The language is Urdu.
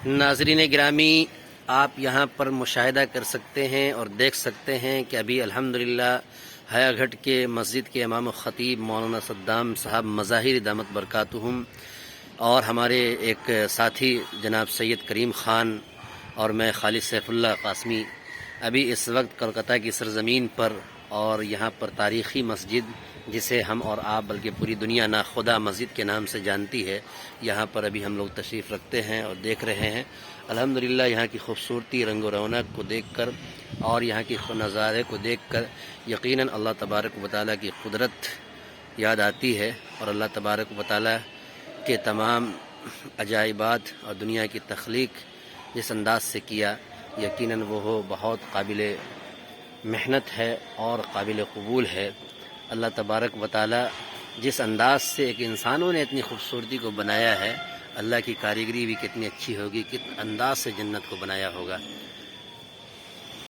ناظرین گرامی، آپ یہاں پر مشاہدہ کر سکتے ہیں اور دیکھ سکتے ہیں کہ ابھی الحمدللہ حیا گھٹ کے مسجد کے امام و خطیب مولانا صدام صاحب مظاہر دامت برکاتہم اور ہمارے ایک ساتھی جناب سید کریم خان اور میں خالد سیف اللہ قاسمی ابھی اس وقت کلکتہ کی سرزمین پر اور یہاں پر تاریخی مسجد جسے ہم اور آپ بلکہ پوری دنیا ناخدا مسجد کے نام سے جانتی ہے، یہاں پر ابھی ہم لوگ تشریف رکھتے ہیں اور دیکھ رہے ہیں الحمدللہ یہاں کی خوبصورتی، رنگ و رونق کو دیکھ کر اور یہاں کی نظارے کو دیکھ کر یقیناً اللہ تبارک و تعالیٰ کی قدرت یاد آتی ہے اور اللہ تبارک و تعالیٰ کے تمام عجائبات اور دنیا کی تخلیق جس انداز سے کیا یقیناً وہ بہت قابل محنت ہے اور قابل قبول ہے۔ اللہ تبارک و تعالیٰ جس انداز سے ایک انسانوں نے اتنی خوبصورتی کو بنایا ہے، اللہ کی کاریگری بھی کتنی اچھی ہوگی، کس انداز سے جنت کو بنایا ہوگا۔